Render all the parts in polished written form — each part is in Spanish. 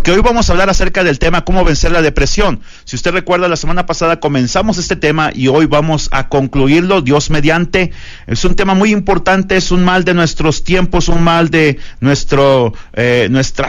porque hoy vamos a hablar acerca del tema cómo vencer la depresión. Si usted recuerda, la semana pasada comenzamos este tema y hoy vamos a concluirlo, Dios mediante. Es un tema muy importante, es un mal de nuestros tiempos, un mal de nuestra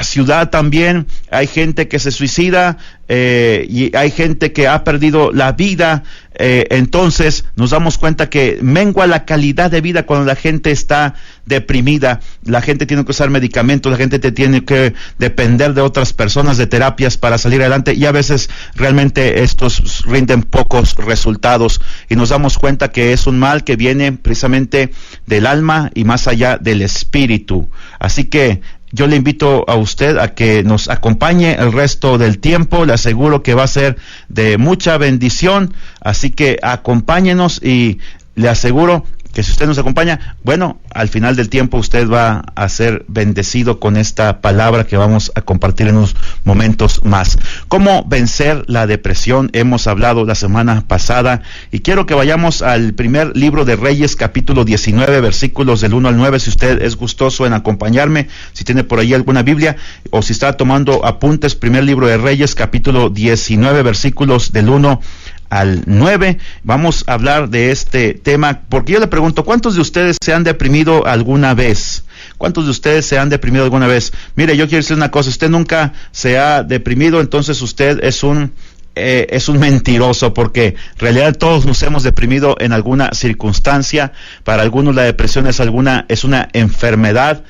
ciudad también. Hay gente que se suicida y hay gente que ha perdido la vida. Entonces nos damos cuenta que mengua la calidad de vida cuando la gente está deprimida. La gente tiene que usar medicamentos, la gente tiene que depender de otras personas, de terapias para salir adelante, y a veces realmente estos rinden pocos resultados, y nos damos cuenta que es un mal que viene precisamente del alma y más allá del espíritu. Así que yo le invito a usted a que nos acompañe el resto del tiempo. Le aseguro que va a ser de mucha bendición, así que acompáñenos, y le aseguro que si usted nos acompaña, bueno, al final del tiempo usted va a ser bendecido con esta palabra que vamos a compartir en unos momentos más. ¿Cómo vencer la depresión? Hemos hablado la semana pasada, y quiero que vayamos al primer libro de Reyes, capítulo 19, versículos del 1 al 9, si usted es gustoso en acompañarme, si tiene por ahí alguna Biblia, o si está tomando apuntes. Primer libro de Reyes, capítulo 19, versículos del 1 al 9, vamos a hablar de este tema, porque yo le pregunto, ¿cuántos de ustedes se han deprimido alguna vez? ¿Cuántos de ustedes se han deprimido alguna vez? Mire, yo quiero decir una cosa: usted nunca se ha deprimido, entonces usted es un mentiroso, porque en realidad todos nos hemos deprimido en alguna circunstancia. Para algunos la depresión es una enfermedad,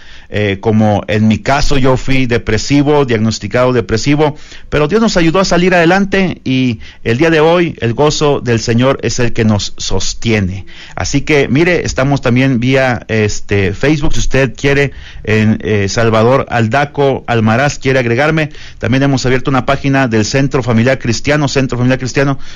como en mi caso yo fui depresivo, diagnosticado depresivo, pero Dios nos ayudó a salir adelante, y el día de hoy el gozo del Señor es el que nos sostiene. Así que mire, estamos también vía Facebook, si usted quiere, en Salvador Aldaco Almaraz quiere agregarme. También hemos abierto una página del Centro Familiar Cristiano,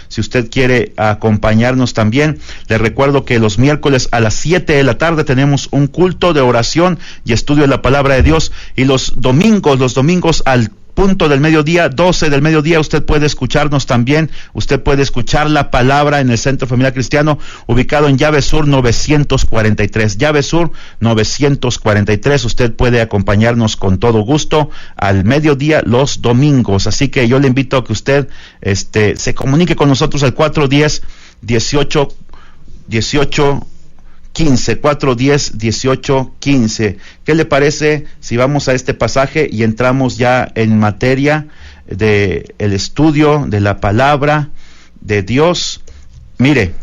si usted quiere acompañarnos también. Le recuerdo que los miércoles a las 7 de la tarde tenemos un culto de oración y estudio de la palabra de Dios, y los domingos al punto del mediodía, 12 del mediodía, usted puede escucharnos también. Usted puede escuchar la palabra en el Centro Familiar Cristiano, ubicado en Llave Sur 943. Llave Sur 943. Usted puede acompañarnos con todo gusto al mediodía los domingos. Así que yo le invito a que usted se comunique con nosotros al 410-1815. ¿Qué le parece si vamos a este pasaje y entramos ya en materia de el estudio de la palabra de Dios? Mire,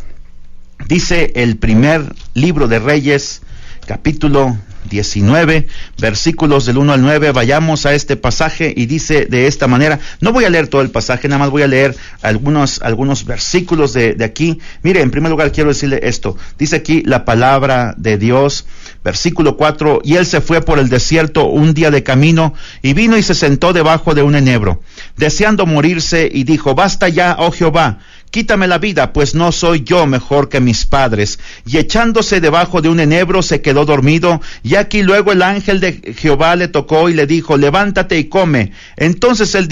dice el primer libro de Reyes, capítulo 19, versículos del 1 al 9. Vayamos a este pasaje, y dice de esta manera. No voy a leer todo el pasaje, nada más voy a leer algunos versículos de aquí. Mire, en primer lugar quiero decirle esto. Dice aquí la palabra de Dios, versículo 4: y él se fue por el desierto un día de camino, y vino y se sentó debajo de un enebro, deseando morirse, y dijo: basta ya, oh Jehová, quítame la vida, pues no soy yo mejor que mis padres. Y echándose debajo de un enebro se quedó dormido, y aquí luego el ángel de Jehová le tocó y le dijo: levántate y come. Entonces él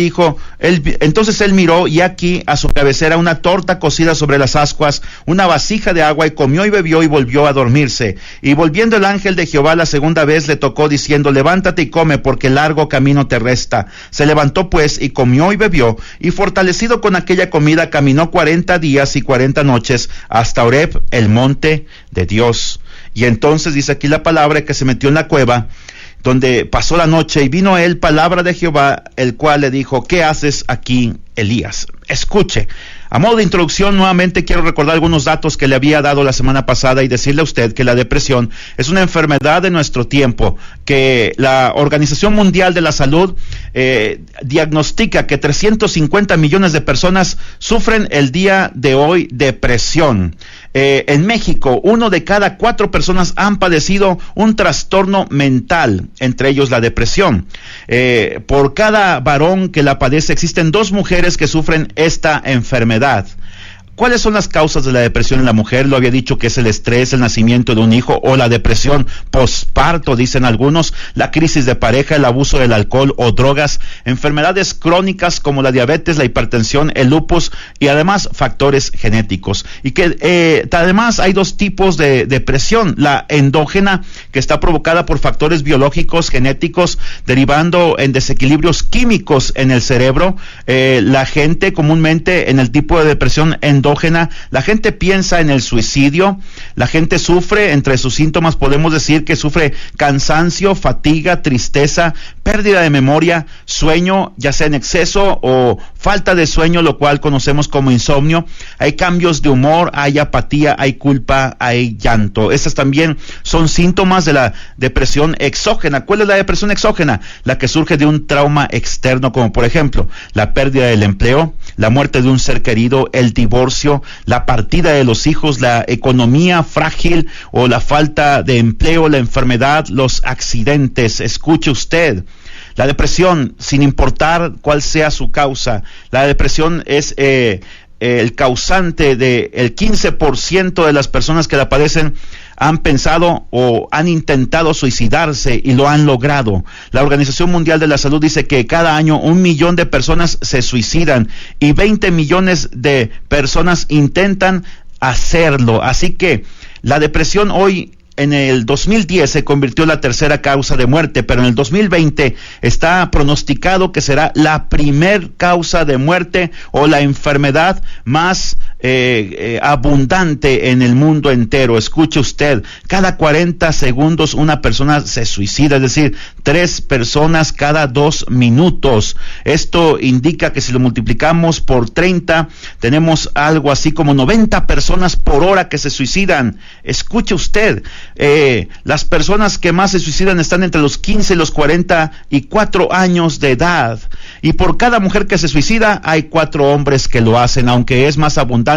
miró, y aquí a su cabecera una torta cocida sobre las ascuas, una vasija de agua, y comió y bebió y volvió a dormirse. Y volviendo el ángel de Jehová la segunda vez le tocó diciendo: levántate y come, porque largo camino te resta. Se levantó pues y comió y bebió, y fortalecido con aquella comida caminó 40 días y 40 noches hasta Horeb, el monte de Dios. Y entonces dice aquí la palabra que se metió en la cueva, donde pasó la noche, y vino a él palabra de Jehová, el cual le dijo: ¿qué haces aquí, Elías? Escuche. A modo de introducción, nuevamente quiero recordar algunos datos que le había dado la semana pasada, y decirle a usted que la depresión es una enfermedad de nuestro tiempo, que la Organización Mundial de la Salud diagnostica que 350 millones de personas sufren el día de hoy depresión. En México, 1 de cada 4 personas han padecido un trastorno mental, entre ellos la depresión. Por cada varón que la padece, existen 2 mujeres que sufren esta enfermedad. ¿Cuáles son las causas de la depresión en la mujer? Lo había dicho que es el estrés, el nacimiento de un hijo o la depresión posparto, dicen algunos, la crisis de pareja, el abuso del alcohol o drogas, enfermedades crónicas como la diabetes, la hipertensión, el lupus y además factores genéticos. Y que además hay dos tipos de depresión: la endógena, que está provocada por factores biológicos, genéticos, derivando en desequilibrios químicos en el cerebro. La gente comúnmente en el tipo de depresión endógena, la gente piensa en el suicidio, la gente sufre, entre sus síntomas podemos decir que sufre cansancio, fatiga, tristeza, pérdida de memoria, sueño, ya sea en exceso o falta de sueño, lo cual conocemos como insomnio. Hay cambios de humor, hay apatía, hay culpa, hay llanto. Esas también son síntomas de la depresión exógena. ¿Cuál es la depresión exógena? La que surge de un trauma externo, como por ejemplo la pérdida del empleo, la muerte de un ser querido, el divorcio, la partida de los hijos, la economía frágil o la falta de empleo, la enfermedad, los accidentes. Escuche usted, la depresión, sin importar cuál sea su causa, la depresión es el causante del 15% de las personas que la padecen han pensado o han intentado suicidarse y lo han logrado. La Organización Mundial de la Salud dice que cada año 1 millón de personas se suicidan y 20 millones de personas intentan hacerlo. Así que la depresión hoy, en el 2010 se convirtió en la tercera causa de muerte, pero en el 2020 está pronosticado que será la primer causa de muerte o la enfermedad más abundante en el mundo entero. Escuche usted, cada 40 segundos una persona se suicida, es decir, 3 personas cada 2 minutos. Esto indica que si lo multiplicamos por 30, tenemos algo así como 90 personas por hora que se suicidan. Escuche usted, las personas que más se suicidan están entre los 15 y los 44 años de edad. Y por cada mujer que se suicida, hay 4 hombres que lo hacen, aunque es más abundante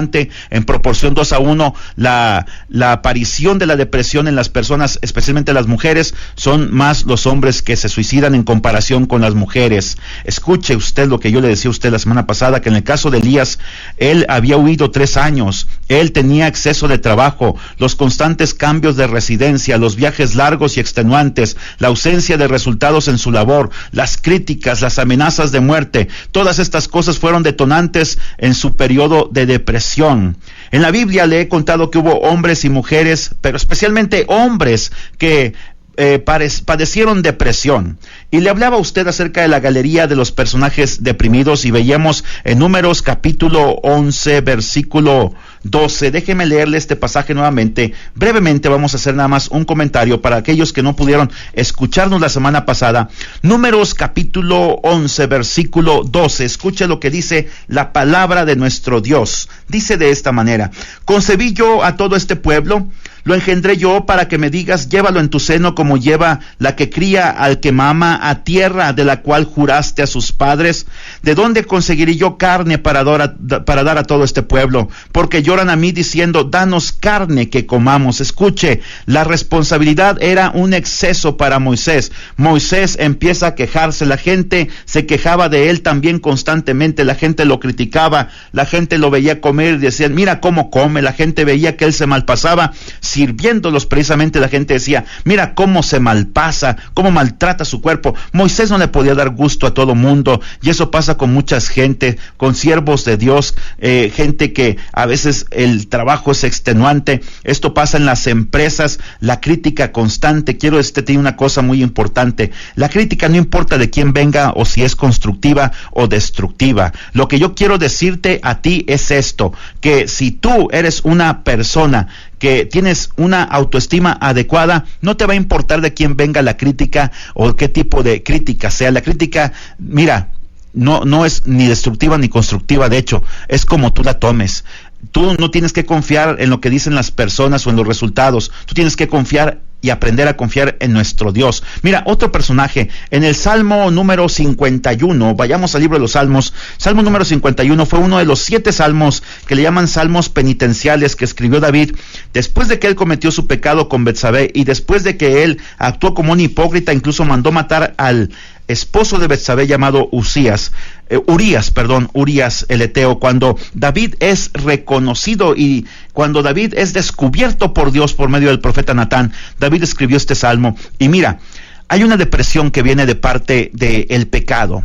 en proporción 2-1 la aparición de la depresión en las personas, especialmente las mujeres. Son más los hombres que se suicidan en comparación con las mujeres. Escuche usted lo que yo le decía a usted la semana pasada, que en el caso de Elías, él había huido 3 años, él tenía exceso de trabajo, los constantes cambios de residencia, los viajes largos y extenuantes, la ausencia de resultados en su labor, las críticas, las amenazas de muerte. Todas estas cosas fueron detonantes en su periodo de depresión. En la Biblia le he contado que hubo hombres y mujeres, pero especialmente hombres que padecieron depresión. Y le hablaba a usted acerca de la galería de los personajes deprimidos y veíamos en Números capítulo 11 versículo 12. Déjeme leerle este pasaje nuevamente. Brevemente vamos a hacer nada más un comentario para aquellos que no pudieron escucharnos la semana pasada. Números capítulo 11 versículo 12. Escuche lo que dice la palabra de nuestro Dios. Dice de esta manera: concebí yo a todo este pueblo, lo engendré yo para que me digas, llévalo en tu seno como lleva la que cría al que mama, a tierra de la cual juraste a sus padres. ¿De dónde conseguiré yo carne para dar a todo este pueblo? Porque lloran a mí diciendo, danos carne que comamos. Escuche, la responsabilidad era un exceso para Moisés. Moisés empieza a quejarse, la gente se quejaba de él también constantemente, la gente lo criticaba, la gente lo veía comer y decían, mira cómo come, la gente veía que él se malpasaba sirviéndolos. Precisamente la gente decía, mira cómo se malpasa, cómo maltrata su cuerpo. Moisés no le podía dar gusto a todo mundo, y eso pasa con mucha gente, con siervos de Dios, gente que a veces el trabajo es extenuante. Esto pasa en las empresas, la crítica constante. Quiero decirte una cosa muy importante: la crítica no importa de quién venga o si es constructiva o destructiva. Lo que yo quiero decirte a ti es esto, que si tú eres una persona que tienes una autoestima adecuada, no te va a importar de quién venga la crítica o qué tipo de crítica sea. La crítica, mira, no es ni destructiva ni constructiva, de hecho, es como tú la tomes. Tú no tienes que confiar en lo que dicen las personas o en los resultados, tú tienes que confiar y aprender a confiar en nuestro Dios. Mira, otro personaje, en el Salmo número 51, vayamos al libro de los Salmos. Salmo número 51 fue uno de los 7 salmos que le llaman salmos penitenciales que escribió David después de que él cometió su pecado con Betsabé y después de que él actuó como un hipócrita, incluso mandó matar al esposo de Betsabé llamado Usías. Urías el Eteo, cuando David es reconocido y cuando David es descubierto por Dios por medio del profeta Natán, David escribió este salmo. Y mira, hay una depresión que viene de parte del pecado.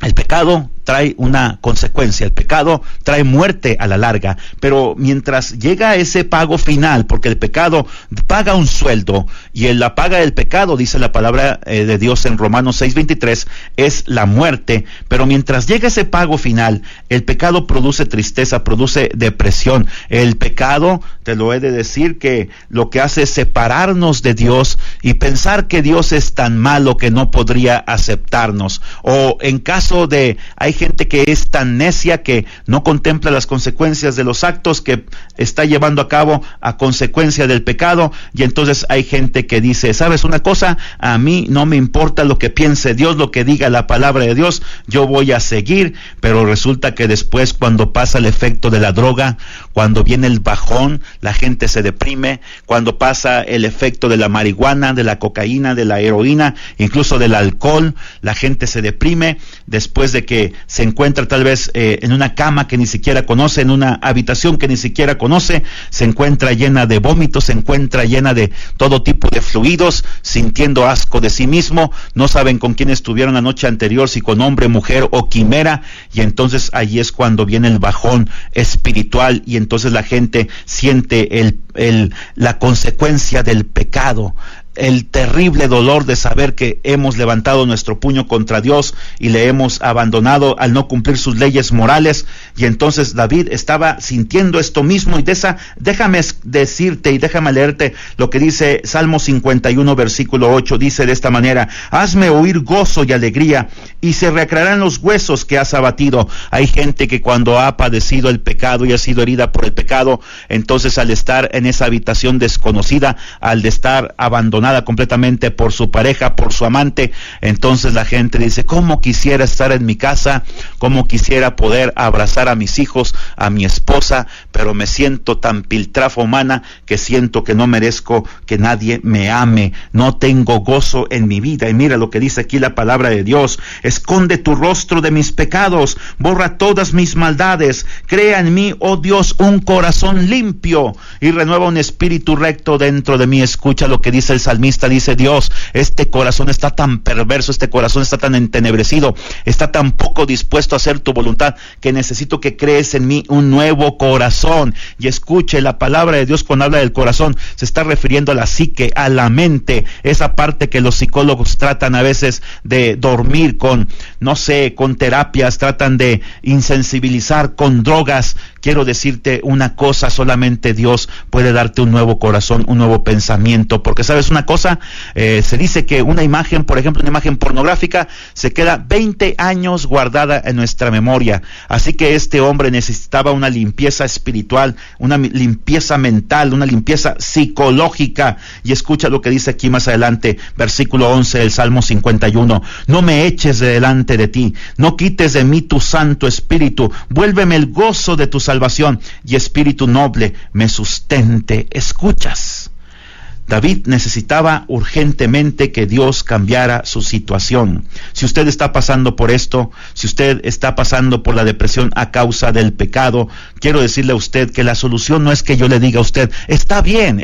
El pecado trae una consecuencia, el pecado trae muerte a la larga, pero mientras llega ese pago final, porque el pecado paga un sueldo, y en la paga del pecado, dice la palabra de Dios en Romanos 6:23, es la muerte, pero mientras llega ese pago final, el pecado produce tristeza, produce depresión. El pecado, te lo he de decir, que lo que hace es separarnos de Dios y pensar que Dios es tan malo que no podría aceptarnos, o en caso de, hay gente que es tan necia que no contempla las consecuencias de los actos que está llevando a cabo a consecuencia del pecado, y entonces hay gente que dice, ¿sabes una cosa? A mí no me importa lo que piense Dios, lo que diga la palabra de Dios, yo voy a seguir. Pero resulta que después, cuando pasa el efecto de la droga, cuando viene el bajón, la gente se deprime. Cuando pasa el efecto de la marihuana, de la cocaína, de la heroína, incluso del alcohol, la gente se deprime después de que se encuentra tal vez en una cama que ni siquiera conoce, en una habitación que ni siquiera conoce, se encuentra llena de vómitos, se encuentra llena de todo tipo de fluidos, sintiendo asco de sí mismo, no saben con quién estuvieron la noche anterior, si con hombre, mujer o quimera, y entonces allí es cuando viene el bajón espiritual, y entonces la gente siente la consecuencia del pecado, el terrible dolor de saber que hemos levantado nuestro puño contra Dios y le hemos abandonado al no cumplir sus leyes morales. Y entonces David estaba sintiendo esto mismo, y déjame decirte y déjame leerte lo que dice Salmo 51 versículo 8, dice de esta manera: hazme oír gozo y alegría, y se recrearán los huesos que has abatido. Hay gente que cuando ha padecido el pecado y ha sido herida por el pecado, entonces al estar en esa habitación desconocida, al de estar abandonada completamente por su pareja, por su amante, entonces la gente dice, ¿cómo quisiera estar en mi casa? ¿Cómo quisiera poder abrazar a mis hijos, a mi esposa? Pero me siento tan piltrafa humana que siento que no merezco que nadie me ame, no tengo gozo en mi vida. Y mira lo que dice aquí la palabra de Dios: esconde tu rostro de mis pecados, borra todas mis maldades, crea en mí, oh Dios, un corazón limpio y renueva un espíritu recto dentro de mí. Escucha lo que dice el salmista, dice: Dios, este corazón está tan perverso, este corazón está tan entenebrecido, está tan poco dispuesto a hacer tu voluntad, que necesito que crees en mí un nuevo corazón. Y escuche, la palabra de Dios cuando habla del corazón se está refiriendo a la psique, a la mente, esa parte que los psicólogos tratan a veces de dormir con, no sé, con terapias, tratan de insensibilizar con drogas. Quiero decirte una cosa: solamente Dios puede darte un nuevo corazón, un nuevo pensamiento, porque sabes una cosa, se dice que una imagen, por ejemplo, una imagen pornográfica, se queda 20 años guardada en nuestra memoria. Así que este hombre necesitaba una limpieza espiritual, una limpieza mental, una limpieza psicológica. Y escucha lo que dice aquí más adelante, versículo 11 del Salmo 51: no me eches de delante de ti, no quites de mí tu Santo Espíritu, vuélveme el gozo de tu salvación, y espíritu noble me sustente. ¿Escuchas? David necesitaba urgentemente que Dios cambiara su situación. Si usted está pasando por esto, si usted está pasando por la depresión a causa del pecado, quiero decirle a usted que la solución no es que yo le diga a usted, está bien,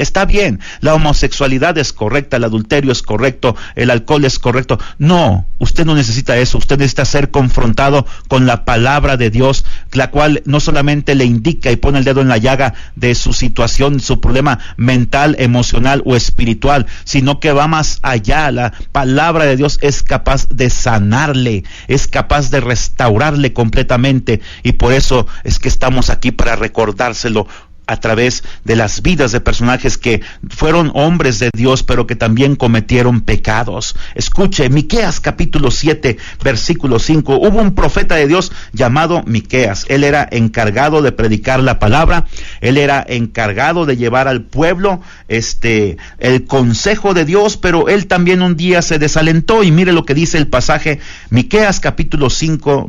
la homosexualidad es correcta, el adulterio es correcto, el alcohol es correcto. No, usted no necesita eso. Usted necesita ser confrontado con la palabra de Dios, la cual no solamente le indica y pone el dedo en la llaga de su situación, su problema mental, emocional o espiritual, sino que va más allá. La palabra de Dios es capaz de sanarle, es capaz de restaurarle completamente, y por eso es que estamos aquí para recordárselo a través de las vidas de personajes que fueron hombres de Dios, pero que también cometieron pecados. Escuche, Miqueas capítulo 7, versículo 5. Hubo un profeta de Dios llamado Miqueas. Él era encargado de predicar la palabra, él era encargado de llevar al pueblo el consejo de Dios, pero él también un día se desalentó, y mire lo que dice el pasaje, Miqueas capítulo 7,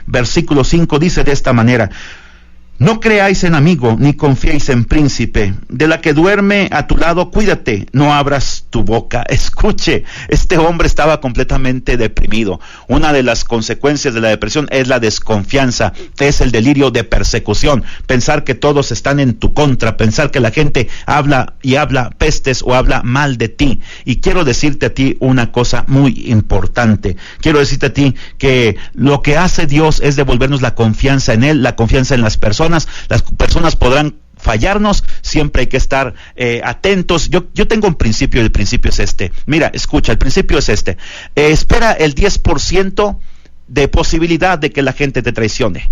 versículo 5, dice de esta manera: No creáis en amigo, ni confiéis en príncipe. De la que duerme a tu lado, cuídate, no abras tu boca. Escuche, este hombre estaba completamente deprimido. Una de las consecuencias de la depresión es la desconfianza, es el delirio de persecución. Pensar que todos están en tu contra, pensar que la gente habla y habla pestes o habla mal de ti. Y quiero decirte a ti una cosa muy importante. Quiero decirte a ti que lo que hace Dios es devolvernos la confianza en Él, la confianza en las personas. Las personas podrán fallarnos, siempre hay que estar atentos. Yo tengo un principio, y el principio es este. Mira, escucha, el principio es este. Espera el 10% de posibilidad de que la gente te traicione.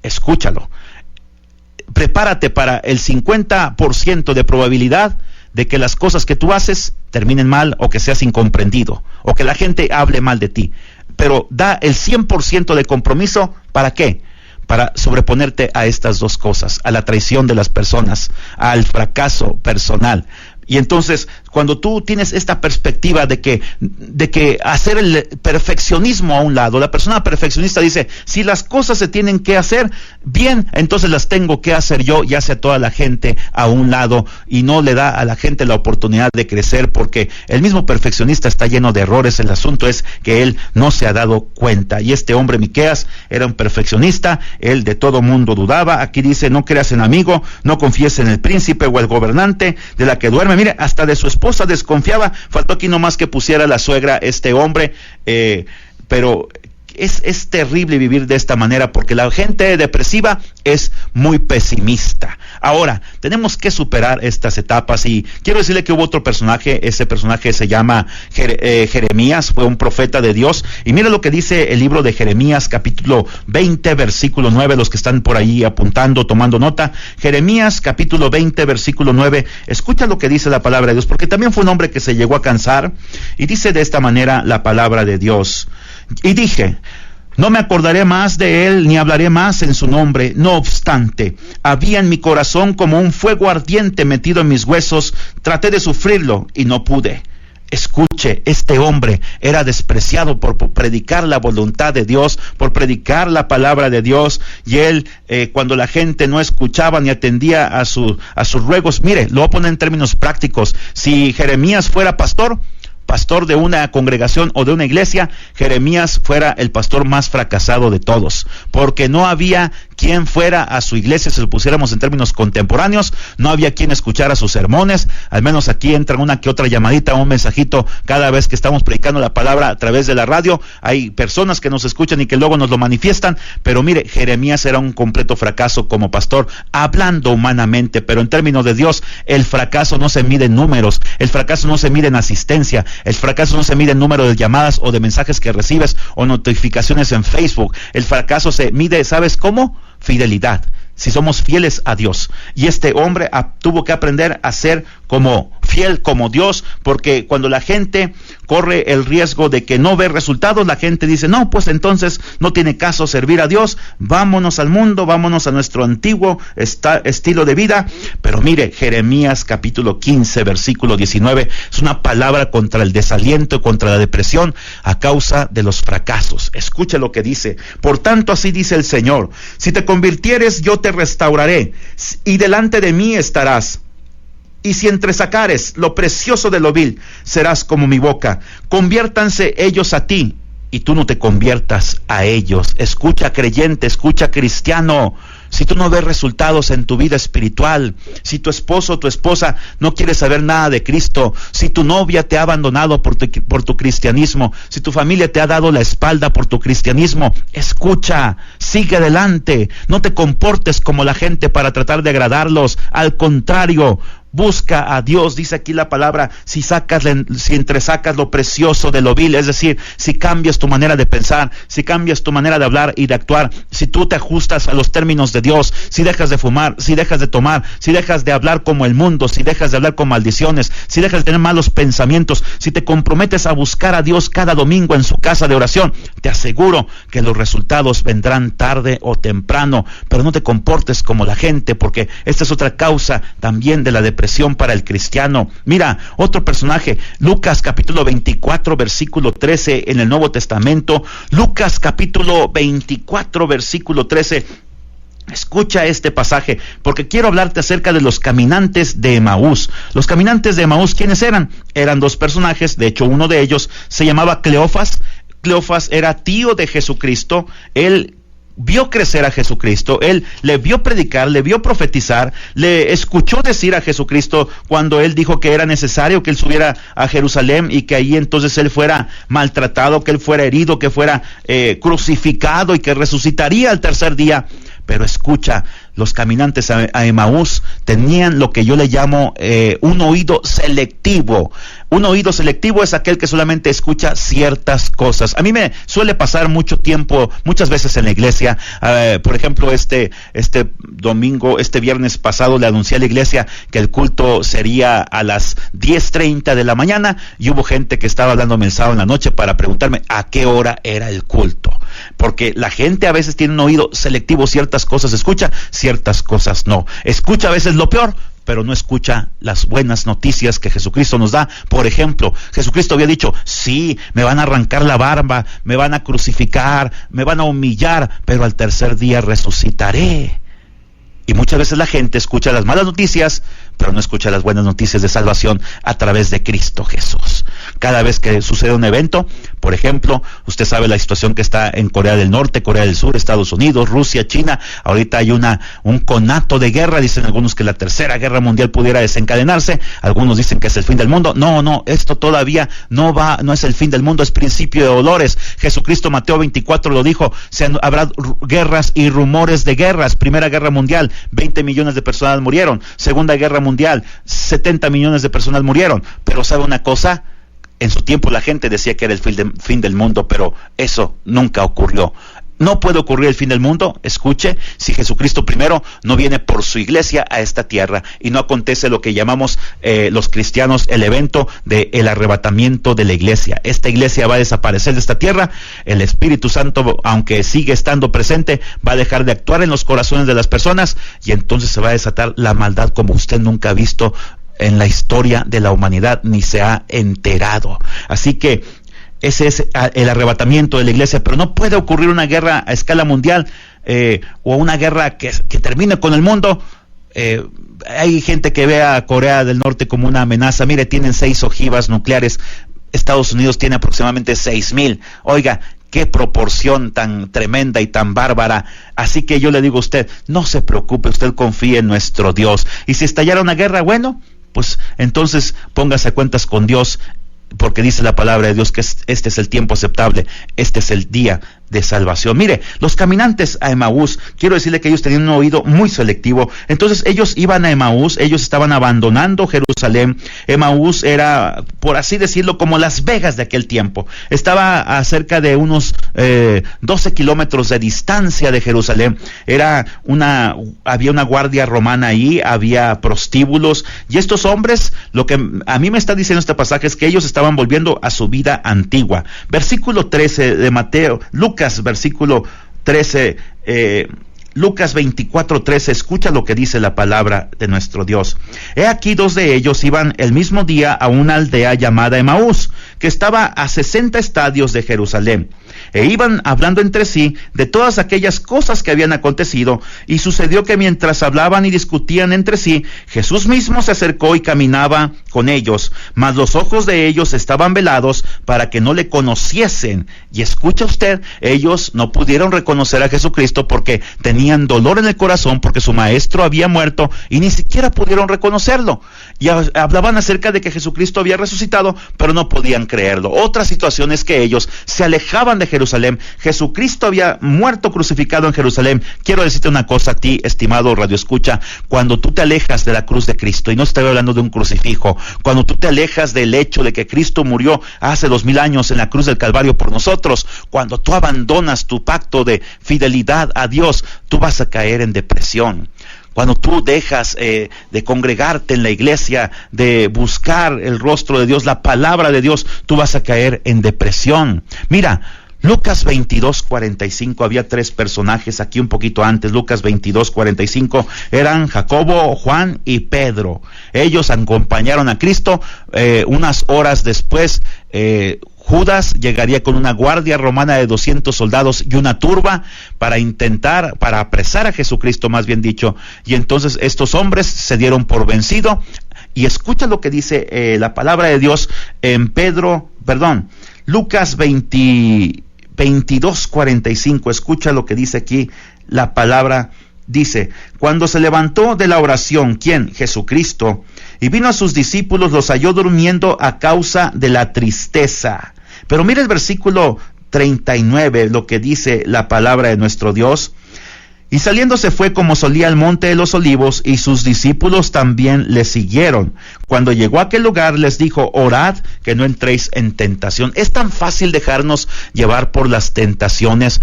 Escúchalo. Prepárate para el 50% de probabilidad de que las cosas que tú haces terminen mal, o que seas incomprendido, o que la gente hable mal de ti. Pero da el 100% de compromiso. ¿Para qué? Para sobreponerte a estas dos cosas, a la traición de las personas, al fracaso personal. Y entonces, cuando tú tienes esta perspectiva de que hacer el perfeccionismo a un lado, la persona perfeccionista dice, si las cosas se tienen que hacer bien, entonces las tengo que hacer yo, y hace a toda la gente a un lado, y no le da a la gente la oportunidad de crecer, porque el mismo perfeccionista está lleno de errores. El asunto es que él no se ha dado cuenta. Y este hombre, Miqueas, era un perfeccionista, él de todo mundo dudaba. Aquí dice, no creas en amigo, no confíes en el príncipe o el gobernante de la que duerme. Mire, hasta de su esposa desconfiaba. Faltó aquí nomás que pusiera la suegra este hombre, pero es terrible vivir de esta manera, porque la gente depresiva es muy pesimista. Ahora, tenemos que superar estas etapas, y quiero decirle que hubo otro personaje. Ese personaje se llama Jeremías, fue un profeta de Dios, y mire lo que dice el libro de Jeremías, capítulo 20, versículo 9, los que están por ahí apuntando, tomando nota. Jeremías, capítulo 20, versículo 9, escucha lo que dice la palabra de Dios, porque también fue un hombre que se llegó a cansar, y dice de esta manera la palabra de Dios. Y dije, no me acordaré más de él, ni hablaré más en su nombre. No obstante, había en mi corazón como un fuego ardiente metido en mis huesos. Traté de sufrirlo y no pude. Escuche, este hombre era despreciado por predicar la voluntad de Dios, por predicar la palabra de Dios, y él, cuando la gente no escuchaba ni atendía a sus ruegos, mire, lo voy a poner en términos prácticos. Si Jeremías fuera pastor de una congregación o de una iglesia, Jeremías fuera el pastor más fracasado de todos, porque no había quien fuera a su iglesia, si lo pusiéramos en términos contemporáneos, no había quien escuchara sus sermones. Al menos aquí entra una que otra llamadita, un mensajito cada vez que estamos predicando la palabra a través de la radio. Hay personas que nos escuchan y que luego nos lo manifiestan, pero mire, Jeremías era un completo fracaso como pastor, hablando humanamente, pero en términos de Dios, el fracaso no se mide en números, el fracaso no se mide en asistencia, el fracaso no se mide en número de llamadas o de mensajes que recibes o notificaciones en Facebook. El fracaso se mide, ¿sabes cómo? Fidelidad. Si somos fieles a Dios. Y este hombre tuvo que aprender a ser fiel como Dios, porque cuando la gente corre el riesgo de que no ve resultados, la gente dice, no, pues entonces no tiene caso servir a Dios, vámonos al mundo, vámonos a nuestro antiguo estilo de vida. Pero mire, Jeremías capítulo 15, versículo 19, es una palabra contra el desaliento, contra la depresión a causa de los fracasos. Escuche lo que dice: por tanto, así dice el Señor, si te convirtieres, yo te restauraré, y delante de mí estarás. Y si entresacares lo precioso de lo vil, serás como mi boca. Conviértanse ellos a ti, y tú no te conviertas a ellos. Escucha, creyente, escucha, cristiano. Si tú no ves resultados en tu vida espiritual, si tu esposo o tu esposa no quiere saber nada de Cristo, si tu novia te ha abandonado por tu cristianismo, si tu familia te ha dado la espalda por tu cristianismo, escucha, sigue adelante. No te comportes como la gente para tratar de agradarlos. Al contrario, busca a Dios. Dice aquí la palabra, si entresacas lo precioso de lo vil, es decir, si cambias tu manera de pensar, si cambias tu manera de hablar y de actuar, si tú te ajustas a los términos de Dios, si dejas de fumar, si dejas de tomar, si dejas de hablar como el mundo, si dejas de hablar con maldiciones, si dejas de tener malos pensamientos, si te comprometes a buscar a Dios cada domingo en su casa de oración, te aseguro que los resultados vendrán tarde o temprano. Pero no te comportes como la gente, porque esta es otra causa también de la depresión para el cristiano. Mira, otro personaje, Lucas capítulo 24, versículo 13 en el Nuevo Testamento. Lucas capítulo 24, versículo 13. Escucha este pasaje, porque quiero hablarte acerca de los caminantes de Emaús. Los caminantes de Emaús, ¿quiénes eran? Eran dos personajes, de hecho uno de ellos se llamaba Cleofas. Cleofas era tío de Jesucristo. Él vio crecer a Jesucristo, él le vio predicar, le vio profetizar, le escuchó decir a Jesucristo cuando él dijo que era necesario que él subiera a Jerusalén y que ahí entonces él fuera maltratado, que él fuera herido, que fuera crucificado y que resucitaría al tercer día. Pero escucha, los caminantes a Emaús tenían lo que yo le llamo un oído selectivo. Un oído selectivo es aquel que solamente escucha ciertas cosas. A mí me suele pasar mucho tiempo, muchas veces en la iglesia. Por ejemplo, este viernes pasado le anuncié a la iglesia que el culto sería a las 10:30 de la mañana y hubo gente que estaba hablándome el sábado en la noche para preguntarme a qué hora era el culto. Porque la gente a veces tiene un oído selectivo, ciertas cosas escucha, ciertas cosas no. Escucha a veces lo peor, pero no escucha las buenas noticias que Jesucristo nos da. Por ejemplo, Jesucristo había dicho, sí, me van a arrancar la barba, me van a crucificar, me van a humillar, pero al tercer día resucitaré. Y muchas veces la gente escucha las malas noticias, pero no escucha las buenas noticias de salvación a través de Cristo Jesús. Cada vez que sucede un evento, por ejemplo, usted sabe la situación que está en Corea del Norte, Corea del Sur, Estados Unidos, Rusia, China. Ahorita hay un conato de guerra. Dicen algunos que la tercera guerra mundial pudiera desencadenarse. Algunos dicen que es el fin del mundo. No, esto todavía no es el fin del mundo, es principio de dolores. Jesucristo, Mateo 24 lo dijo, habrá guerras y rumores de guerras. Primera guerra mundial, 20 millones de personas murieron. Segunda guerra mundial, 70 millones de personas murieron. Pero ¿sabe una cosa? En su tiempo la gente decía que era el fin del mundo, pero eso nunca ocurrió. No puede ocurrir el fin del mundo, escuche, si Jesucristo primero no viene por su iglesia a esta tierra y no acontece lo que llamamos los cristianos el evento del arrebatamiento de la iglesia. Esta iglesia va a desaparecer de esta tierra, el Espíritu Santo, aunque sigue estando presente, va a dejar de actuar en los corazones de las personas y entonces se va a desatar la maldad como usted nunca ha visto en la historia de la humanidad ni se ha enterado. Así que ese es el arrebatamiento de la iglesia, pero no puede ocurrir una guerra a escala mundial o una guerra que termine con el mundo. Hay gente que ve a Corea del Norte como una amenaza. Mire, tienen 6 ojivas nucleares. Estados Unidos tiene aproximadamente 6,000. Oiga, qué proporción tan tremenda y tan bárbara. Así que yo le digo a usted, no se preocupe, usted confíe en nuestro Dios. Y si estallara una guerra, bueno, pues entonces póngase a cuentas con Dios, porque dice la palabra de Dios que este es el tiempo aceptable, este es el día de salvación. Mire, los caminantes a Emaús, quiero decirle que ellos tenían un oído muy selectivo. Entonces ellos iban a Emaús, ellos estaban abandonando Jerusalén. Emaús era, por así decirlo, como Las Vegas de aquel tiempo. Estaba a cerca de unos 12 kilómetros de distancia de Jerusalén. Había una guardia romana ahí, había prostíbulos, y estos hombres, lo que a mí me está diciendo este pasaje es que ellos estaban volviendo a su vida antigua. Versículo 13 de Mateo, Lucas, versículo 13, Lucas 24:13, escucha lo que dice la palabra de nuestro Dios. He aquí 2 de ellos iban el mismo día a una aldea llamada Emaús, que estaba a 60 estadios de Jerusalén, e iban hablando entre sí de todas aquellas cosas que habían acontecido, y sucedió que mientras hablaban y discutían entre sí, Jesús mismo se acercó y caminaba con ellos, mas los ojos de ellos estaban velados para que no le conociesen. Y escucha usted, ellos no pudieron reconocer a Jesucristo porque tenían dolor en el corazón, porque su maestro había muerto y ni siquiera pudieron reconocerlo. Y hablaban acerca de que Jesucristo había resucitado, pero no podían creerlo. Otra situación es que ellos se alejaban de Jerusalén. Jesucristo había muerto crucificado en Jerusalén. Quiero decirte una cosa a ti, estimado radioescucha, cuando tú te alejas de la cruz de Cristo, y no estoy hablando de un crucifijo, cuando tú te alejas del hecho de que Cristo murió hace 2000 años en la cruz del Calvario por nosotros, cuando tú abandonas tu pacto de fidelidad a Dios, tú vas a caer en depresión. Cuando tú dejas de congregarte en la iglesia, de buscar el rostro de Dios, la palabra de Dios, tú vas a caer en depresión. Mira, Lucas 22:45, había 3 personajes aquí un poquito antes. Lucas 22:45, eran Jacobo, Juan y Pedro. Ellos acompañaron a Cristo unas horas después. Judas llegaría con una guardia romana de 200 soldados y una turba para apresar a Jesucristo, más bien dicho. Y entonces estos hombres se dieron por vencido. Y escucha lo que dice la palabra de Dios en Lucas 22:45. Escucha lo que dice aquí la palabra. Dice: cuando se levantó de la oración, ¿quién? Jesucristo, y vino a sus discípulos, los halló durmiendo a causa de la tristeza. Pero mira el versículo 39, lo que dice la palabra de nuestro Dios. Y saliendo se fue como solía al monte de los olivos, y sus discípulos también le siguieron. Cuando llegó a aquel lugar les dijo: orad que no entréis en tentación. Es tan fácil dejarnos llevar por las tentaciones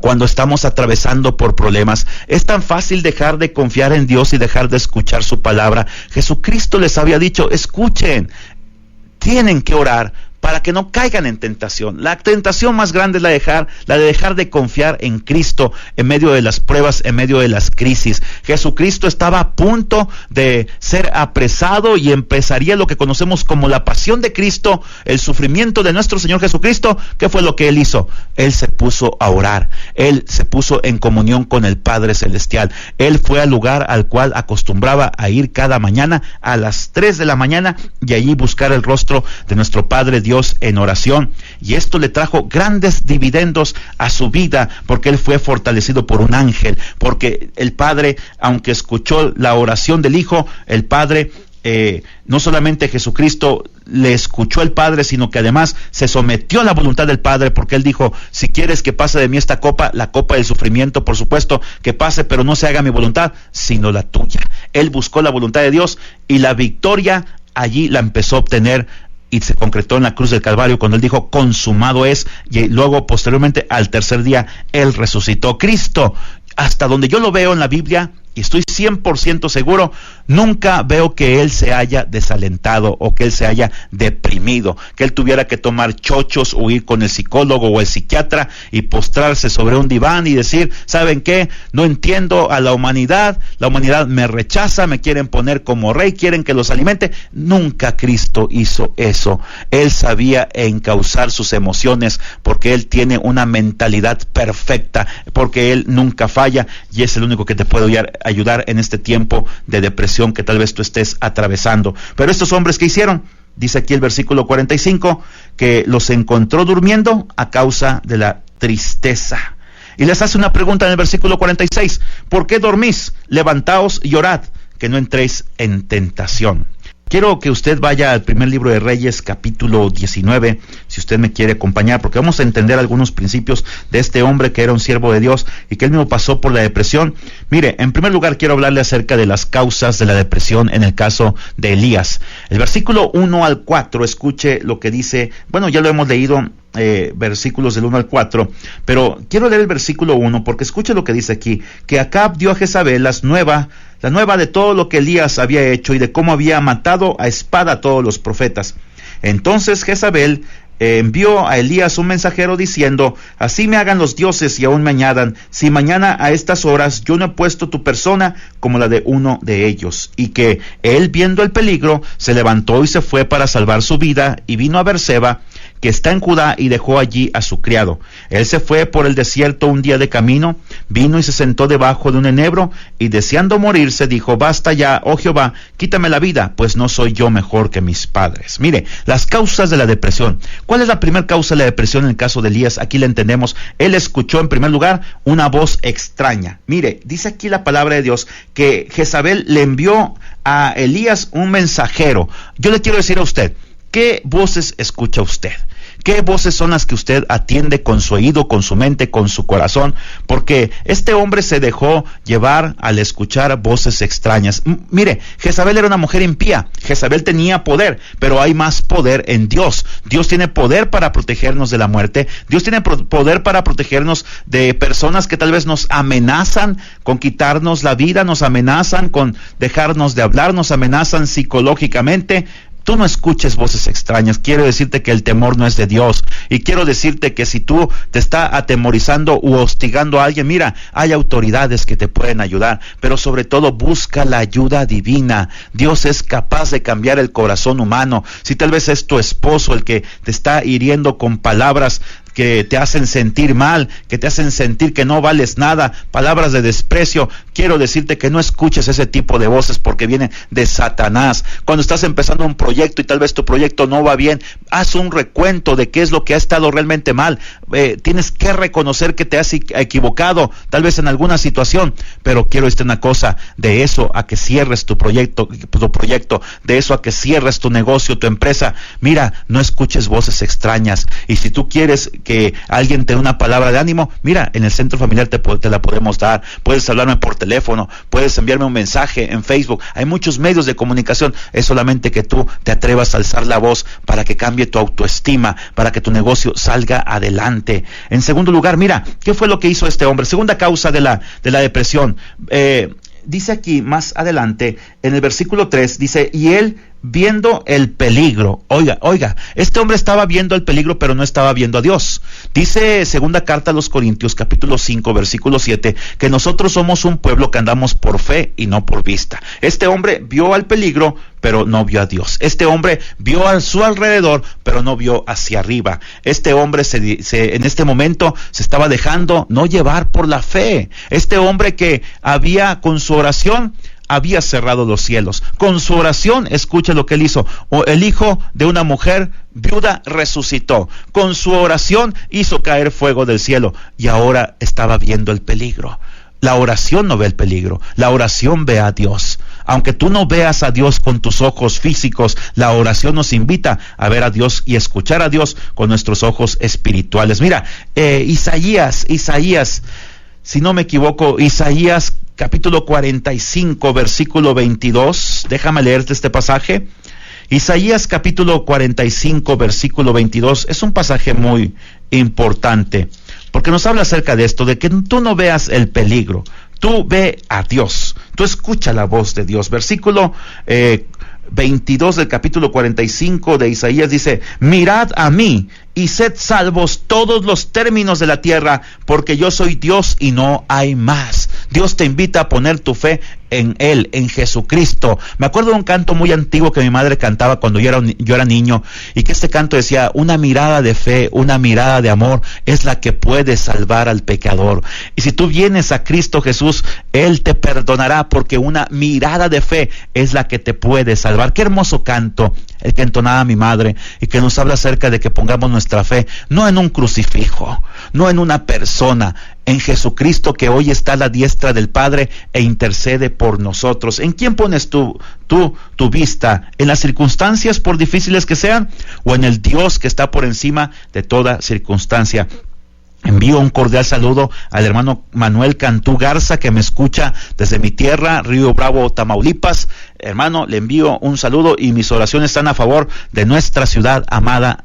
cuando estamos atravesando por problemas. Es tan fácil dejar de confiar en Dios y dejar de escuchar su palabra. Jesucristo les había dicho: escuchen, tienen que orar para que no caigan en tentación. La tentación más grande es la de dejar de confiar en Cristo en medio de las pruebas, en medio de las crisis. Jesucristo estaba a punto de ser apresado y empezaría lo que conocemos como la pasión de Cristo, el sufrimiento de nuestro Señor Jesucristo. ¿Qué fue lo que Él hizo? Él se puso a orar. Él se puso en comunión con el Padre Celestial. Él fue al lugar al cual acostumbraba a ir cada mañana a las 3 de la mañana y allí buscar el rostro de nuestro Padre Dios en oración, y esto le trajo grandes dividendos a su vida, porque él fue fortalecido por un ángel, porque el Padre, aunque escuchó la oración del Hijo, el Padre, no solamente Jesucristo le escuchó al Padre, sino que además se sometió a la voluntad del Padre, porque él dijo: si quieres que pase de mí esta copa, la copa del sufrimiento, por supuesto que pase, pero no se haga mi voluntad, sino la tuya. Él buscó la voluntad de Dios, y la victoria allí la empezó a obtener, y se concretó en la cruz del Calvario cuando él dijo: consumado es. Y luego, posteriormente, al tercer día, él resucitó. Cristo, hasta donde yo lo veo en la Biblia, y estoy 100% seguro, nunca veo que él se haya desalentado o que él se haya deprimido, que él tuviera que tomar chochos o ir con el psicólogo o el psiquiatra y postrarse sobre un diván y decir: ¿saben qué? No entiendo a la humanidad me rechaza, me quieren poner como rey, quieren que los alimente. Nunca Cristo hizo eso. Él sabía encauzar sus emociones, porque él tiene una mentalidad perfecta, porque él nunca falla, y es el único que te puede ayudar en este tiempo de depresión que tal vez tú estés atravesando. Pero estos hombres, ¿qué hicieron? Dice aquí el versículo 45, que los encontró durmiendo a causa de la tristeza. Y les hace una pregunta en el versículo 46: ¿por qué dormís? Levantaos y orad, que no entréis en tentación. Quiero que usted vaya al primer libro de Reyes, capítulo 19, si usted me quiere acompañar, porque vamos a entender algunos principios de este hombre que era un siervo de Dios y que él mismo pasó por la depresión. Mire, en primer lugar quiero hablarle acerca de las causas de la depresión en el caso de Elías. El versículo 1 al 4, escuche lo que dice. Bueno, ya lo hemos leído, versículos del 1 al 4, pero quiero leer el versículo 1, porque escuche lo que dice aquí: que Acab dio a Jezabel la nueva de todo lo que Elías había hecho y de cómo había matado a espada a todos los profetas. Entonces Jezabel envió a Elías un mensajero diciendo: así me hagan los dioses y aún me añadan, si mañana a estas horas yo no he puesto tu persona como la de uno de ellos. Y que él, viendo el peligro, se levantó y se fue para salvar su vida, y vino a Berseba, que está en Judá, y dejó allí a su criado. Él se fue por el desierto un día de camino, vino y se sentó debajo de un enebro, y deseando morirse dijo: basta ya, oh Jehová, quítame la vida, pues no soy yo mejor que mis padres. Mire, las causas de la depresión. ¿Cuál es la primera causa de la depresión en el caso de Elías? Aquí la entendemos. Él escuchó en primer lugar una voz extraña. Mire, dice aquí la palabra de Dios que Jezabel le envió a Elías un mensajero. Yo le quiero decir a usted, ¿qué voces escucha usted? ¿Qué voces son las que usted atiende con su oído, con su mente, con su corazón? Porque este hombre se dejó llevar al escuchar voces extrañas. Mire, Jezabel era una mujer impía. Jezabel tenía poder, pero hay más poder en Dios. Dios tiene poder para protegernos de la muerte. Dios tiene poder para protegernos de personas que tal vez nos amenazan con quitarnos la vida, nos amenazan con dejarnos de hablar, nos amenazan psicológicamente. tú no escuches voces extrañas. Quiero decirte que el temor no es de Dios, y quiero decirte que si tú te está atemorizando u hostigando a alguien, mira, hay autoridades que te pueden ayudar, pero sobre todo busca la ayuda divina. Dios es capaz de cambiar el corazón humano. Si tal vez es tu esposo el que te está hiriendo con palabras que te hacen sentir mal, que te hacen sentir que no vales nada, palabras de desprecio, quiero decirte que no escuches ese tipo de voces, porque vienen de Satanás. Cuando estás empezando un proyecto y tal vez tu proyecto no va bien, haz un recuento de qué es lo que ha estado realmente mal. Tienes que reconocer que te has equivocado, tal vez en alguna situación, pero quiero decirte una cosa: de eso a que cierres tu proyecto, de eso a que cierres tu negocio, tu empresa, mira, no escuches voces extrañas. Y si tú quieres que alguien te dé una palabra de ánimo, mira, en el centro familiar te la podemos dar. Puedes hablarme por teléfono, puedes enviarme un mensaje en Facebook, hay muchos medios de comunicación. Es solamente que tú te atrevas a alzar la voz para que cambie tu autoestima, para que tu negocio salga adelante. En segundo lugar, mira, ¿qué fue lo que hizo este hombre? Segunda causa de la depresión. Dice aquí más adelante, en el versículo 3, dice, y él viendo el peligro. Oiga, este hombre estaba viendo el peligro, pero no estaba viendo a Dios. Dice segunda carta a los Corintios, capítulo 5, versículo 7, que nosotros somos un pueblo que andamos por fe y no por vista. Este hombre vio al peligro, pero no vio a Dios. Este hombre vio a su alrededor, pero no vio hacia arriba. Este hombre en este momento se estaba dejando no llevar por la fe. Este hombre que había con su oración había cerrado los cielos. Con su oración, escucha lo que él hizo. El hijo de una mujer viuda resucitó. Con su oración hizo caer fuego del cielo, y ahora estaba viendo el peligro. La oración no ve el peligro, la oración ve a Dios. Aunque tú no veas a Dios con tus ojos físicos, la oración nos invita a ver a Dios y escuchar a Dios con nuestros ojos espirituales. Mira, Isaías, si no me equivoco, Isaías capítulo 45, versículo 22. Déjame leerte este pasaje. Isaías capítulo 45, versículo 22. Es un pasaje muy importante, porque nos habla acerca de esto, de que tú no veas el peligro. Tú ve a Dios. Tú escucha la voz de Dios. Versículo 22 del capítulo 45 de Isaías dice, mirad a mí y sed salvos todos los términos de la tierra, porque yo soy Dios y no hay más. Dios te invita a poner tu fe en Él, en Jesucristo. Me acuerdo de un canto muy antiguo que mi madre cantaba cuando yo era niño, y que este canto decía, una mirada de fe, una mirada de amor es la que puede salvar al pecador. Y si tú vienes a Cristo Jesús, Él te perdonará, porque una mirada de fe es la que te puede salvar. Qué hermoso canto el que entonaba mi madre, y que nos habla acerca de que pongamos nuestra fe no en un crucifijo, no en una persona, en Jesucristo, que hoy está a la diestra del Padre e intercede por nosotros. ¿En quién pones tu vista? ¿En las circunstancias, por difíciles que sean, o en el Dios que está por encima de toda circunstancia? Envío un cordial saludo al hermano Manuel Cantú Garza, que me escucha desde mi tierra, Río Bravo, Tamaulipas. Hermano, le envío un saludo, y mis oraciones están a favor de nuestra ciudad amada,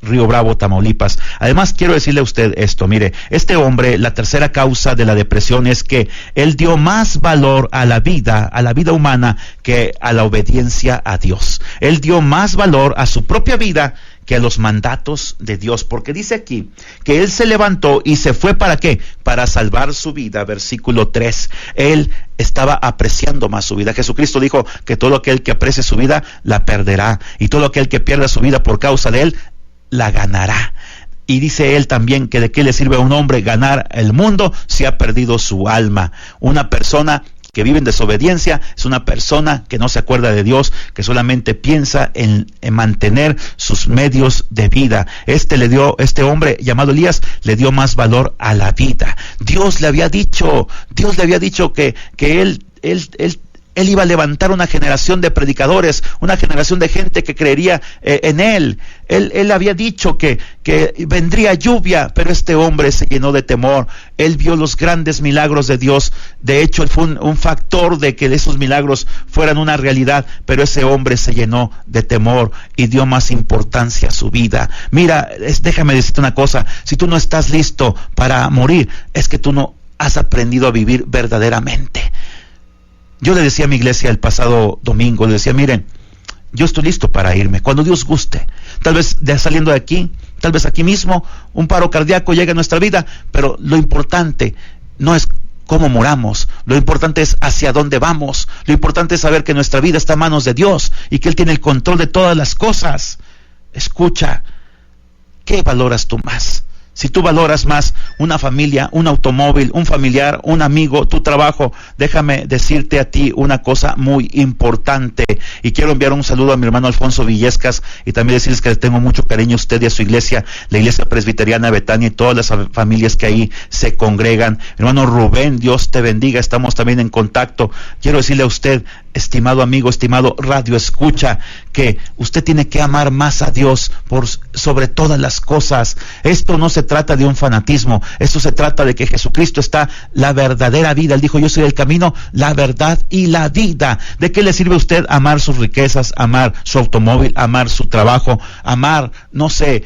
Río Bravo, Tamaulipas. Además, quiero decirle a usted esto, mire, este hombre, la tercera causa de la depresión es que él dio más valor a la vida humana, que a la obediencia a Dios. Él dio más valor a su propia vida que a los mandatos de Dios, porque dice aquí que él se levantó y se fue, ¿para qué? Para salvar su vida. Versículo 3, él estaba apreciando más su vida. Jesucristo dijo que todo aquel que aprecie su vida la perderá, y todo aquel que pierda su vida por causa de él la ganará. Y dice él también que de qué le sirve a un hombre ganar el mundo si ha perdido su alma. Una persona que vive en desobediencia es una persona que no se acuerda de Dios, que solamente piensa en mantener sus medios de vida. Este hombre llamado Elías le dio más valor a la vida. Dios le había dicho que él iba a levantar una generación de predicadores, una generación de gente que creería en él. Él había dicho que vendría lluvia, pero este hombre se llenó de temor. Él vio los grandes milagros de Dios. De hecho, él fue un factor de que esos milagros fueran una realidad, pero ese hombre se llenó de temor y dio más importancia a su vida. Mira, déjame decirte una cosa, si tú no estás listo para morir, es que tú no has aprendido a vivir verdaderamente. Yo le decía a mi iglesia el pasado domingo, le decía, miren, yo estoy listo para irme, cuando Dios guste. Tal vez saliendo de aquí, tal vez aquí mismo, un paro cardíaco llegue a nuestra vida, pero lo importante no es cómo moramos, lo importante es hacia dónde vamos, lo importante es saber que nuestra vida está en manos de Dios y que Él tiene el control de todas las cosas. Escucha, ¿qué valoras tú más? Si tú valoras más una familia, un automóvil, un familiar, un amigo, tu trabajo, déjame decirte a ti una cosa muy importante. Y quiero enviar un saludo a mi hermano Alfonso Villescas y también decirles que le tengo mucho cariño a usted y a su iglesia, la Iglesia Presbiteriana Betania y todas las familias que ahí se congregan. Hermano Rubén, Dios te bendiga, estamos también en contacto. Quiero decirle a usted, estimado amigo, estimado radio escucha, que usted tiene que amar más a Dios sobre todas las cosas. Esto no se trata de un fanatismo, esto se trata de que Jesucristo está la verdadera vida. Él dijo, yo soy el camino, la verdad y la vida. ¿De qué le sirve a usted amar sus riquezas, amar su automóvil, amar su trabajo, amar, no sé,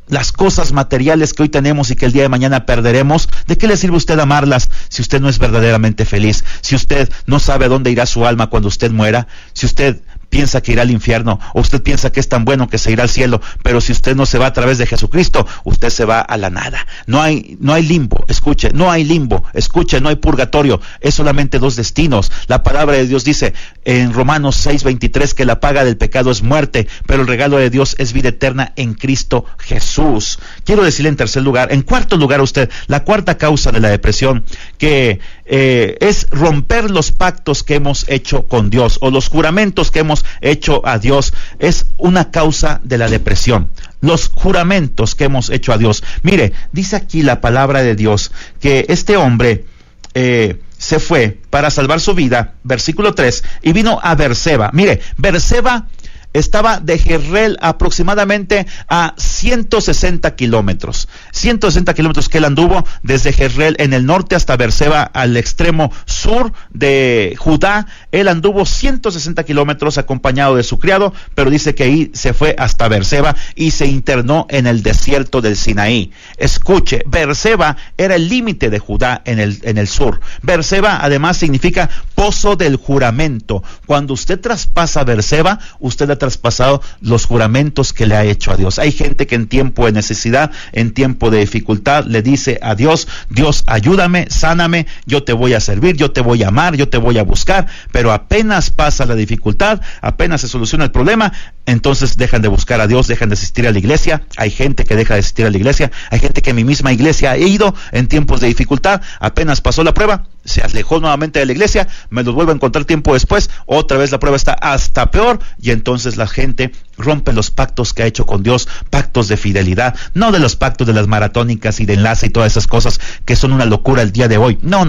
las cosas materiales que hoy tenemos y que el día de mañana perderemos? ¿De qué le sirve a usted amarlas si usted no es verdaderamente feliz? Si usted no sabe a dónde irá su alma cuando usted muera, si usted piensa que irá al infierno, o usted piensa que es tan bueno que se irá al cielo, pero si usted no se va a través de Jesucristo, usted se va a la nada. No hay limbo, escuche, no hay limbo, escuche, no hay purgatorio, es solamente dos destinos. La palabra de Dios dice en Romanos 6:23 que la paga del pecado es muerte, pero el regalo de Dios es vida eterna en Cristo Jesús. Quiero decirle en cuarto lugar a usted, la cuarta causa de la depresión, que es romper los pactos que hemos hecho con Dios, o los juramentos que hemos hecho a Dios, es una causa de la depresión. Los juramentos que hemos hecho a Dios. Mire, dice aquí la palabra de Dios que este hombre se fue para salvar su vida, versículo 3, y vino a Berseba. Mire, Berseba estaba de Jezreel aproximadamente a 160 kilómetros. 160 kilómetros que él anduvo desde Jezreel en el norte hasta Berseba al extremo sur de Judá. Él anduvo 160 kilómetros acompañado de su criado, pero dice que ahí se fue hasta Berseba y se internó en el desierto del Sinaí. Escuche, Berseba era el límite de Judá en el sur. Berseba además significa pozo del juramento. Cuando usted traspasa Berseba, usted ha traspasado los juramentos que le ha hecho a Dios. Hay gente que en tiempo de necesidad, en tiempo de dificultad, le dice a Dios, Dios, ayúdame, sáname, yo te voy a servir, yo te voy a amar, yo te voy a buscar, pero apenas pasa la dificultad, apenas se soluciona el problema, entonces dejan de buscar a Dios, dejan de asistir a la iglesia. Hay gente que deja de asistir a la iglesia, hay gente que en mi misma iglesia ha ido en tiempos de dificultad, apenas pasó la prueba, se alejó nuevamente de la iglesia, me los vuelvo a encontrar tiempo después, otra vez la prueba está hasta peor, y entonces la gente rompe los pactos que ha hecho con Dios, pactos de fidelidad, no de los pactos de las maratónicas y de enlace y todas esas cosas que son una locura el día de hoy. No.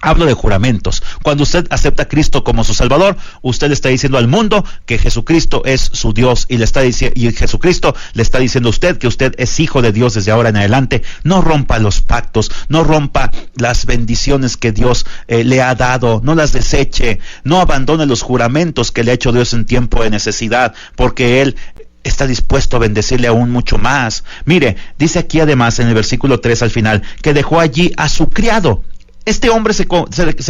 Hablo de juramentos. Cuando usted acepta a Cristo como su Salvador, usted le está diciendo al mundo que Jesucristo es su Dios, y Jesucristo le está diciendo a usted que usted es hijo de Dios desde ahora en adelante. No rompa los pactos, no rompa las bendiciones que Dios le ha dado, no las deseche, no abandone los juramentos que le ha hecho Dios en tiempo de necesidad, porque Él está dispuesto a bendecirle aún mucho más. Mire, dice aquí además en el versículo 3 al final, que dejó allí a su criado. Este hombre se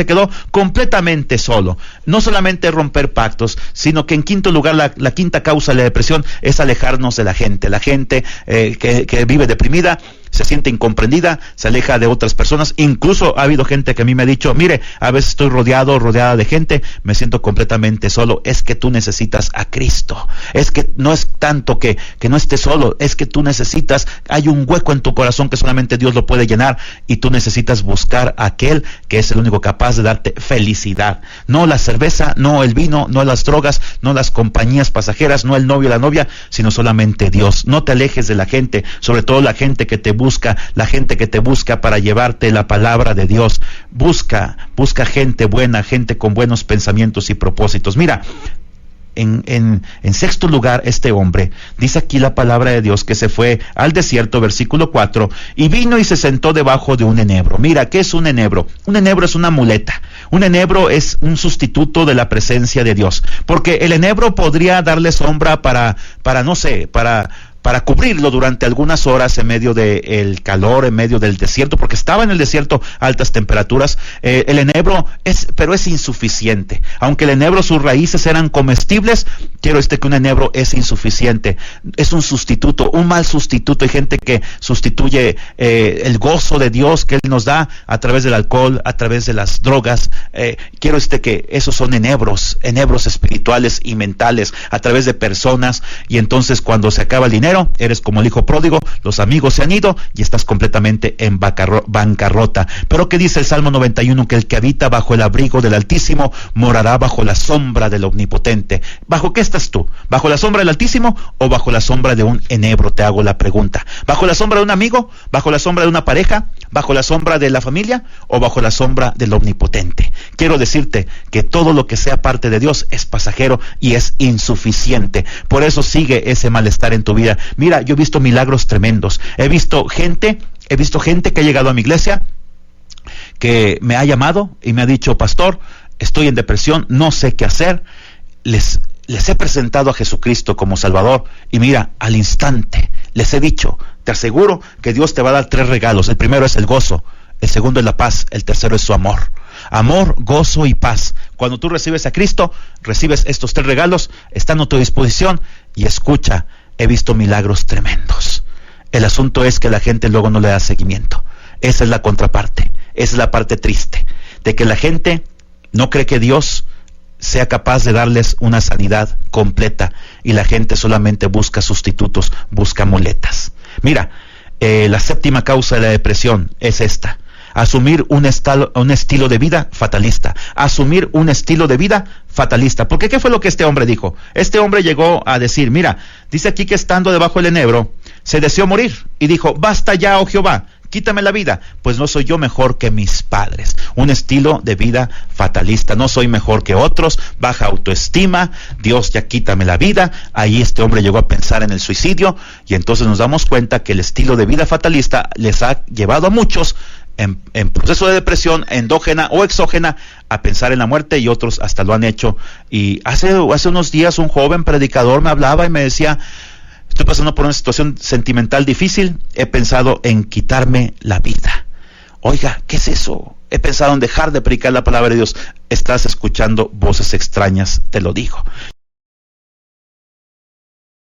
quedó completamente solo. No solamente romper pactos, sino que en quinto lugar, la quinta causa de la depresión es alejarnos de la gente. La gente que vive deprimida se siente incomprendida, se aleja de otras personas. Incluso ha habido gente que a mí me ha dicho, mire, a veces estoy rodeada de gente, me siento completamente solo. Es que tú necesitas a Cristo. Es que no es tanto que no estés solo, es que tú necesitas, hay un hueco en tu corazón que solamente Dios lo puede llenar, y tú necesitas buscar a aquel que es el único capaz de darte felicidad. No la cerveza, no el vino, no las drogas, no las compañías pasajeras, no el novio o la novia, sino solamente Dios. No te alejes de la gente, sobre todo la gente que te busca, la gente que te busca para llevarte la palabra de Dios. Busca gente buena, gente con buenos pensamientos y propósitos. Mira, en sexto lugar, este hombre, dice aquí la palabra de Dios, que se fue al desierto, versículo 4, y vino y se sentó debajo de un enebro. Mira, ¿qué es un enebro? Un enebro es una muleta. Un enebro es un sustituto de la presencia de Dios, porque el enebro podría darle sombra para para cubrirlo durante algunas horas en medio del calor, en medio del desierto, porque estaba en el desierto a altas temperaturas. El enebro pero es insuficiente. Aunque el enebro, sus raíces eran comestibles, quiero que un enebro es insuficiente. Es un sustituto, un mal sustituto. Hay gente que sustituye el gozo de Dios que Él nos da a través del alcohol, a través de las drogas. Quiero que esos son enebros espirituales y mentales, a través de personas, y entonces cuando se acaba el dinero, eres como el hijo pródigo, los amigos se han ido y estás completamente en bancarrota. Pero ¿qué dice el Salmo 91? Que el que habita bajo el abrigo del Altísimo morará bajo la sombra del Omnipotente. ¿Bajo qué estás tú? ¿Bajo la sombra del Altísimo o bajo la sombra de un enebro? Te hago la pregunta. ¿Bajo la sombra de un amigo? ¿Bajo la sombra de una pareja? ¿Bajo la sombra de la familia? ¿O bajo la sombra del Omnipotente? Quiero decirte que todo lo que sea parte de Dios es pasajero y es insuficiente. Por eso sigue ese malestar en tu vida. Mira, yo he visto milagros tremendos. He visto gente que ha llegado a mi iglesia, que me ha llamado y me ha dicho: pastor, estoy en depresión, no sé qué hacer. Les he presentado a Jesucristo como Salvador, y mira, al instante les he dicho: te aseguro que Dios te va a dar 3 regalos. El primero es el gozo, el segundo es la paz, el tercero es su amor. Amor, gozo y paz. Cuando tú recibes a Cristo, recibes estos 3 regalos, están a tu disposición. Y escucha, he visto milagros tremendos. El asunto es que la gente luego no le da seguimiento. Esa es la contraparte, esa es la parte triste, de que la gente no cree que Dios sea capaz de darles una sanidad completa, y la gente solamente busca sustitutos, busca muletas. Mira, la 7ª causa de la depresión es esta: asumir un estilo de vida fatalista. Asumir un estilo de vida fatalista. Porque ¿qué fue lo que este hombre dijo? Este hombre llegó a decir, mira, dice aquí que estando debajo del enebro, se deseó morir, y dijo: basta ya, oh Jehová, quítame la vida, pues no soy yo mejor que mis padres. Un estilo de vida fatalista: no soy mejor que otros, baja autoestima, Dios, ya quítame la vida. Ahí este hombre llegó a pensar en el suicidio, y entonces nos damos cuenta que el estilo de vida fatalista les ha llevado a muchos en proceso de depresión endógena o exógena a pensar en la muerte, y otros hasta lo han hecho. Y hace unos días un joven predicador me hablaba y me decía: estoy pasando por una situación sentimental difícil, he pensado en quitarme la vida. Oiga, ¿qué es eso? He pensado en dejar de predicar la palabra de Dios. Estás escuchando voces extrañas, te lo digo.